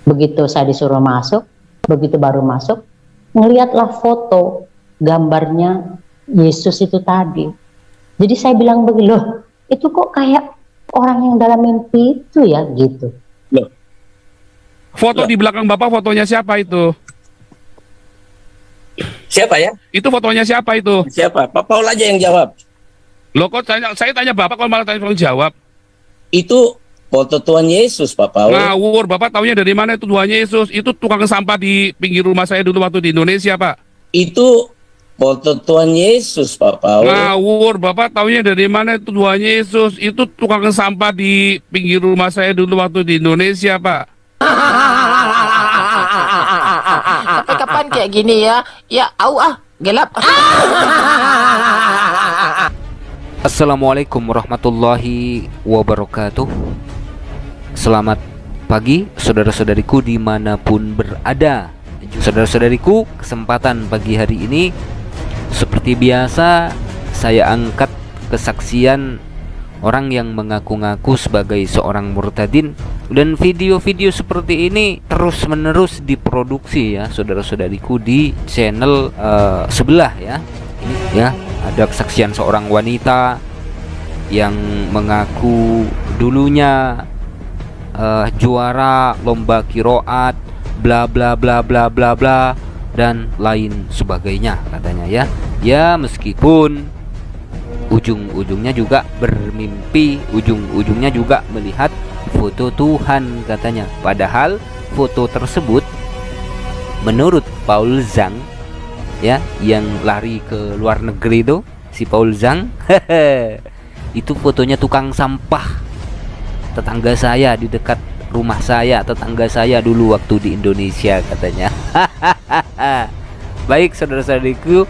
Begitu saya disuruh masuk, begitu baru masuk, ngelihatlah foto gambarnya Yesus itu tadi. Jadi saya bilang begini, loh itu kok kayak orang yang dalam mimpi itu ya gitu. Loh. Foto di belakang Bapak, fotonya siapa itu? Siapa ya? Itu fotonya siapa itu? Siapa? Pak Paul aja yang jawab. Loh kok saya tanya Bapak, kalau malah tanya jawab? Itu foto Tuhan Yesus, Pak Paul. Ngawur, Bapak taunya dari mana itu Tuhan Yesus? Itu tukang sampah di pinggir rumah saya dulu waktu di Indonesia, Pak. Itu foto Tuhan Yesus, Pak Paul. Ngawur, Bapak taunya dari mana itu Tuhan Yesus? Itu tukang sampah di pinggir rumah saya dulu waktu di Indonesia, Pak. Sampai kapan kayak gini ya? Ya, gelap. Assalamualaikum warahmatullahi wabarakatuh. Selamat pagi saudara-saudariku dimanapun berada. Saudara-saudariku, kesempatan pagi hari ini seperti biasa saya angkat kesaksian orang yang mengaku-ngaku sebagai seorang murtadin. Dan video-video seperti ini terus-menerus diproduksi ya saudara-saudariku di channel sebelah ya. Ini ya, ada kesaksian seorang wanita yang mengaku dulunya juara lomba kiroat, bla bla bla bla bla bla dan lain sebagainya katanya ya. Ya meskipun ujung-ujungnya juga bermimpi, ujung-ujungnya juga melihat foto Tuhan katanya. Padahal foto tersebut menurut Paul Zhang ya, yang lari ke luar negeri itu, si Paul Zhang itu fotonya tukang sampah tetangga saya di dekat rumah saya, tetangga saya dulu waktu di Indonesia katanya. Baik saudara-saudariku,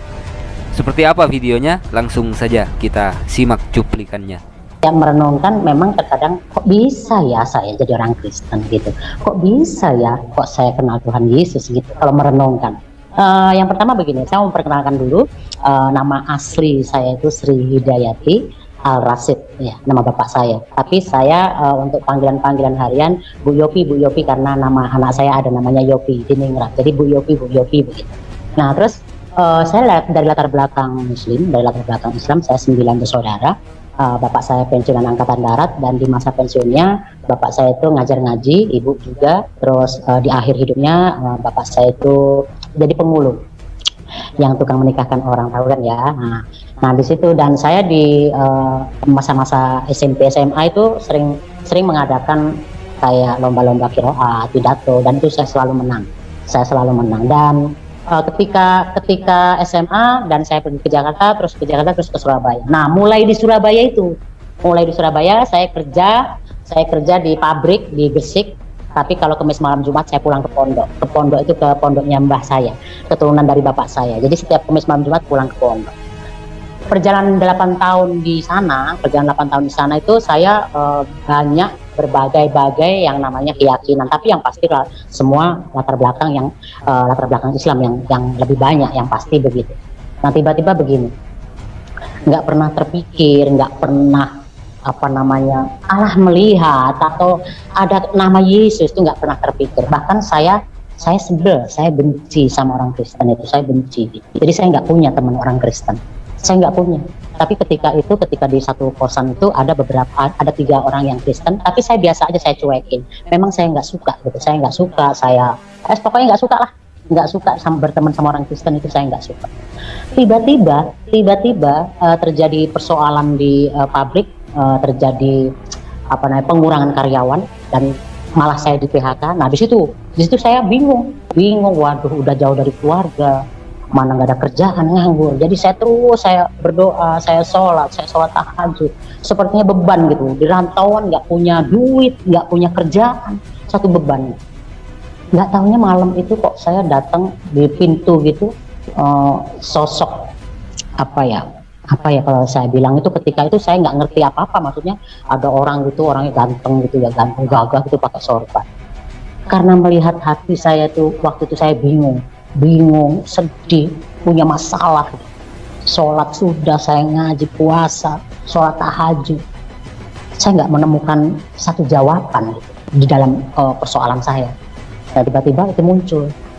seperti apa videonya? Langsung saja kita simak cuplikannya. Yang merenungkan memang terkadang kok bisa ya saya jadi orang Kristen gitu, kok bisa ya kok saya kenal Tuhan Yesus gitu kalau merenungkan. Yang pertama begini, saya mau perkenalkan dulu, nama asli saya itu Sri Hidayati Al Rasid ya, nama bapak saya. Tapi saya untuk panggilan-panggilan harian Bu Yopi karena nama anak saya ada namanya Yopi di Ningrat, jadi Bu Yopi begitu. Nah terus saya dari latar belakang Muslim, dari latar belakang Islam, saya 9 bersaudara. Bapak saya pensiunan Angkatan Darat dan di masa pensiunnya bapak saya itu ngajar ngaji, ibu juga. Terus di akhir hidupnya bapak saya itu jadi pemulung yang tukang menikahkan orang, tahu kan ya. Nah di situ, dan saya di masa-masa SMP SMA itu sering mengadakan kayak lomba-lomba kiroat, pidato, dan itu saya selalu menang. Dan ketika SMA dan saya pergi ke Jakarta, terus ke Surabaya. Nah, mulai di Surabaya saya kerja di pabrik di Gresik. Tapi kalau Kamis malam Jumat saya pulang ke pondok. Ke pondok itu ke pondoknya mbah saya, keturunan dari bapak saya. Jadi setiap Kamis malam Jumat pulang ke pondok. Perjalanan 8 tahun di sana itu saya banyak berbagai yang namanya keyakinan, tapi yang pasti semua latar belakang Islam yang lebih banyak, yang pasti begitu. Nah tiba-tiba begini, nggak pernah terpikir, nggak pernah Allah melihat atau ada nama Yesus, itu nggak pernah terpikir. Bahkan saya sebel, saya benci sama orang Kristen itu, saya benci. Jadi saya nggak punya teman orang Kristen, saya nggak punya. Tapi ketika di satu kosan itu ada 3 orang yang Kristen, tapi saya biasa aja, saya cuekin. Memang saya nggak suka gitu, pokoknya nggak suka sama berteman sama orang Kristen itu, saya nggak suka. Tiba-tiba terjadi persoalan di pabrik, terjadi pengurangan karyawan dan malah saya di PHK. Nah di situ saya bingung, waduh udah jauh dari keluarga, mana nggak ada kerjaan, nganggur. Jadi saya berdoa, saya sholat tahajud, sepertinya beban gitu, di rantauan, nggak punya duit, nggak punya kerjaan, satu beban. Nggak tahunya malam itu kok saya datang di pintu gitu, sosok apa ya kalau saya bilang itu, ketika itu saya nggak ngerti apa-apa, maksudnya ada orang gitu, orangnya ganteng gitu ya, ganteng gagah gitu, pakai sorban. Karena melihat hati saya tuh waktu itu saya bingung, sedih, punya masalah. Sholat sudah, saya ngaji, puasa, sholat tahajud, saya nggak menemukan satu jawaban di dalam persoalan saya. Nah tiba-tiba itu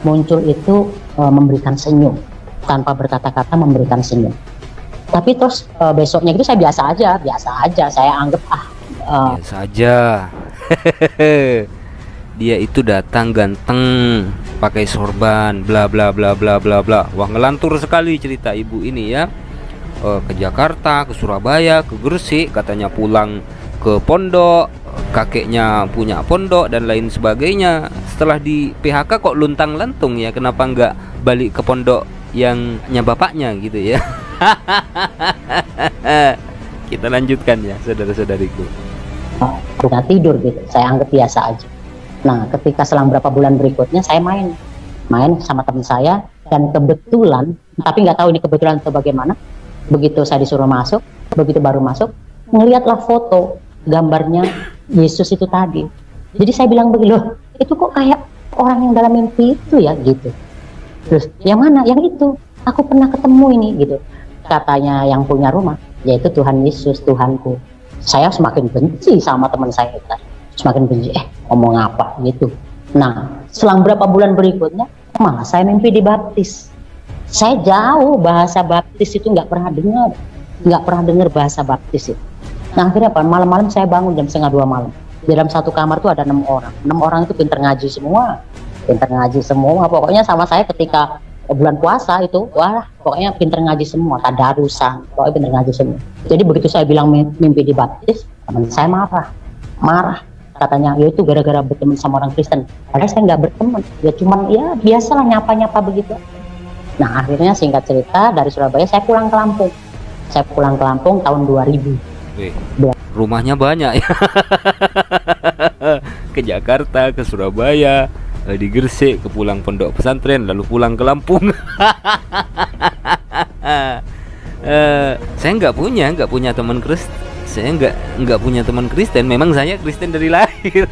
muncul itu memberikan senyum, tanpa berkata-kata memberikan senyum. Tapi terus besoknya itu saya biasa aja, saya anggap biasa aja. Dia itu datang ganteng, pakai sorban, bla bla bla bla bla bla. Wah, ngelantur sekali cerita ibu ini ya. Ke Jakarta, ke Surabaya, ke Gresik, katanya pulang ke pondok, kakeknya punya pondok dan lain sebagainya. Setelah di PHK kok luntang-lantung ya, kenapa nggak balik ke pondok yangnya bapaknya gitu ya. Kita lanjutkan ya, saudara-saudariku. Bukan tidur gitu, saya anggap biasa aja. Nah ketika selang berapa bulan berikutnya saya main sama teman saya, dan kebetulan, tapi nggak tahu ini kebetulan atau bagaimana, begitu saya disuruh masuk, begitu baru masuk, ngelihatlah foto gambarnya Yesus itu tadi. Jadi saya bilang begini, loh itu kok kayak orang yang dalam mimpi itu ya gitu. Terus yang mana? Yang itu, aku pernah ketemu ini gitu. Katanya yang punya rumah, yaitu Tuhan Yesus, Tuhanku. Saya semakin benci sama teman saya kan. Semakin benci, ngomong apa gitu. Nah selang berapa bulan berikutnya malah saya mimpi dibaptis. Saya jauh bahasa baptis itu nggak pernah dengar bahasa baptis itu. Nah akhirnya apa, malam-malam saya bangun jam 1:30 malam. Di dalam satu kamar tuh ada 6 orang. 6 orang itu pinter ngaji semua. Pokoknya sama saya ketika bulan puasa itu, wah pokoknya pinter ngaji semua, tadarusan, pokoknya pinter ngaji semua. Jadi begitu saya bilang mimpi dibaptis, teman saya marah. Katanya, ya itu gara-gara berteman sama orang Kristen. Padahal saya nggak berteman, ya cuman ya biasalah nyapa-nyapa begitu. Nah akhirnya singkat cerita, dari Surabaya saya pulang ke Lampung tahun 2000. Rumahnya banyak ya. Ke Jakarta, ke Surabaya, di Gresik, ke pulang pondok pesantren, lalu pulang ke Lampung. Saya nggak punya teman Kristen. Saya nggak punya teman Kristen. Memang saya Kristen dari lahir.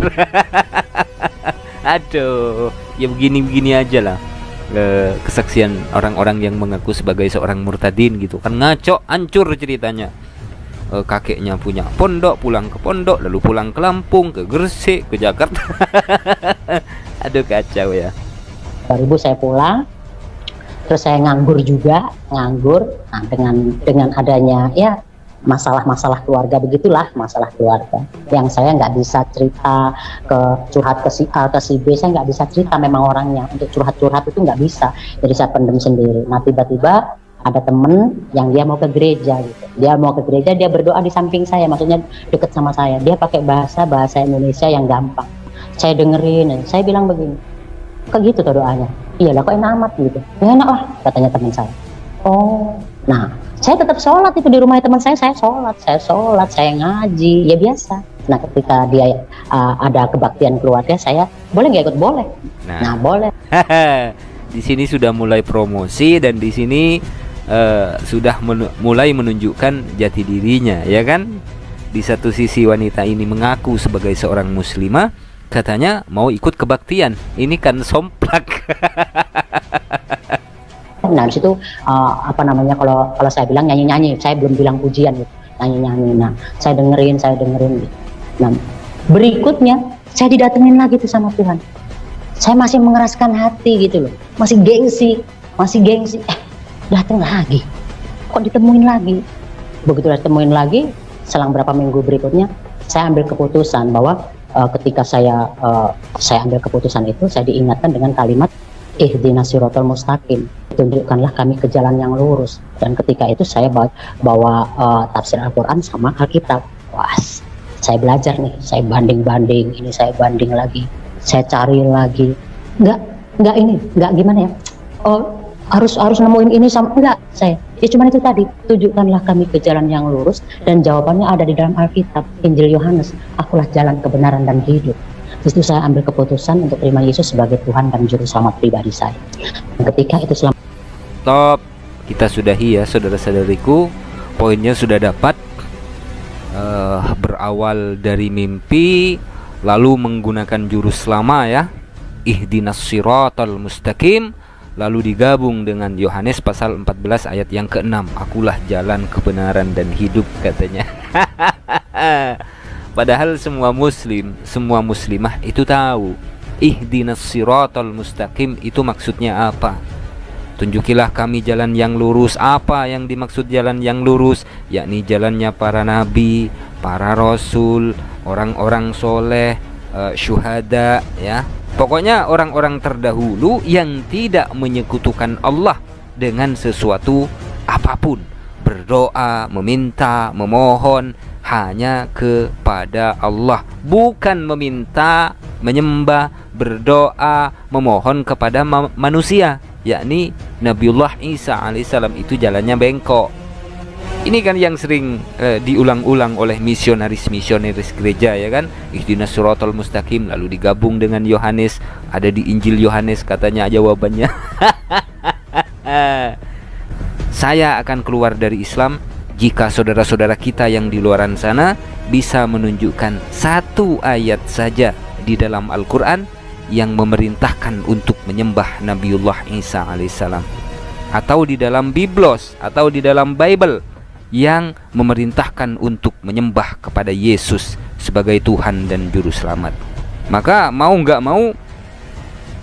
Aduh, ya begini aja lah. Kesaksian orang-orang yang mengaku sebagai seorang murtadin gitu kan, ngaco, hancur ceritanya. Kakeknya punya pondok, pulang ke pondok, lalu pulang ke Lampung, ke Gresik, ke Jakarta. Aduh kacau ya. 2000 saya pulang, terus saya nganggur. Nah dengan adanya ya masalah keluarga begitulah, masalah keluarga yang saya nggak bisa cerita, curhat ke si A ke si B, saya nggak bisa cerita, memang orangnya untuk curhat itu nggak bisa, jadi saya pendem sendiri. Nah tiba-tiba ada temen yang dia mau ke gereja gitu, dia berdoa di samping saya, maksudnya deket sama saya, dia pakai bahasa Indonesia yang gampang, saya dengerin, saya bilang begini, kok gitu tuh doanya? Iyalah kok enak amat gitu. Ya enak lah katanya teman saya. Oh, nah saya tetap sholat itu di rumah teman saya sholat, saya ngaji, ya biasa. Nah ketika dia ada kebaktian keluarga, saya boleh nggak ikut? Boleh. Nah boleh. Di sini sudah mulai promosi, dan di sini sudah mulai menunjukkan jati dirinya, ya kan? Di satu sisi wanita ini mengaku sebagai seorang muslimah, katanya mau ikut kebaktian. Ini kan somplak. Nah disitu kalau saya bilang nyanyi, saya belum bilang pujian gitu, nyanyi. Nah saya dengerin gitu. Nah berikutnya saya didatengin lagi tuh sama Tuhan. Saya masih mengeraskan hati gitu loh, masih gengsi. Datang lagi, kok ditemuin lagi. Begitu ditemuin lagi, selang berapa minggu berikutnya saya ambil keputusan bahwa ketika saya ambil keputusan itu, saya diingatkan dengan kalimat ihdinas siratal mustaqim, tunjukkanlah kami ke jalan yang lurus. Dan ketika itu saya bawa tafsir Al-Quran sama Alkitab. Wah, saya belajar nih, saya banding ini, saya banding lagi, saya cari lagi. Nggak gimana ya, harus nemuin ini sama, enggak, saya ya cuman itu tadi, tunjukkanlah kami ke jalan yang lurus, dan jawabannya ada di dalam Alkitab, Injil Yohanes, akulah jalan kebenaran dan hidup. Itu saya ambil keputusan untuk terima Yesus sebagai Tuhan dan Juru Selamat pribadi saya. Dan ketika itu Stop, kita sudahi ya saudara-saudariku. Poinnya sudah dapat. Berawal dari mimpi, lalu menggunakan juru selama ya, ihdinas siratal mustaqim, lalu digabung dengan Yohanes pasal 14 ayat yang ke-6, akulah jalan kebenaran dan hidup katanya. Padahal semua muslim, semua muslimah itu tahu Ihdinas siratal mustaqim itu maksudnya apa? Tunjukilah kami jalan yang lurus. Apa yang dimaksud jalan yang lurus? Yakni jalannya para nabi, para rasul, orang-orang soleh, syuhada, ya. Pokoknya orang-orang terdahulu yang tidak menyekutukan Allah dengan sesuatu apapun. Berdoa, meminta, memohon hanya kepada Allah, bukan meminta, menyembah, berdoa, memohon kepada manusia, yakni Nabiullah Isa alaihissalam. Itu jalannya bengkok. Ini kan yang sering diulang-ulang oleh misionaris gereja, ya kan? Ihdinas siratal mustaqim, lalu digabung dengan Yohanes, ada di Injil Yohanes katanya jawabannya. Saya akan keluar dari Islam jika saudara-saudara kita yang di luaran sana bisa menunjukkan satu ayat saja di dalam Al-Quran yang memerintahkan untuk menyembah Nabiullah Isa alaihissalam, atau di dalam Biblos atau di dalam Bible yang memerintahkan untuk menyembah kepada Yesus sebagai Tuhan dan Juru Selamat. Maka mau nggak mau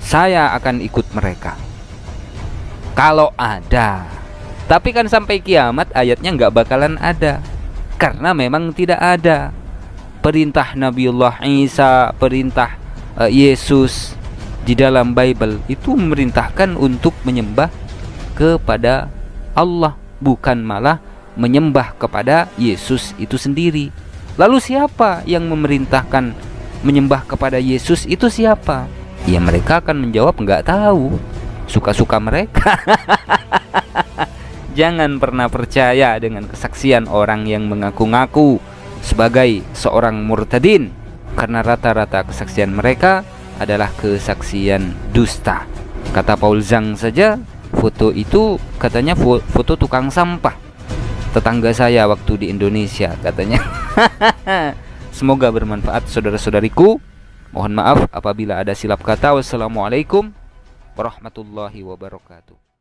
saya akan ikut mereka kalau ada. Tapi kan sampai kiamat ayatnya nggak bakalan ada, karena memang tidak ada perintah Nabiullah Isa, perintah Yesus di dalam Bible itu memerintahkan untuk menyembah kepada Allah, bukan malah menyembah kepada Yesus itu sendiri. Lalu siapa yang memerintahkan menyembah kepada Yesus itu siapa? Ya mereka akan menjawab nggak tahu, suka-suka mereka. Jangan pernah percaya dengan kesaksian orang yang mengaku-ngaku sebagai seorang murtadin, karena rata-rata kesaksian mereka adalah kesaksian dusta. Kata Paul Zhang saja, foto itu katanya foto tukang sampah tetangga saya waktu di Indonesia katanya. Semoga bermanfaat saudara-saudariku. Mohon maaf apabila ada silap kata. Wassalamualaikum warahmatullahi wabarakatuh.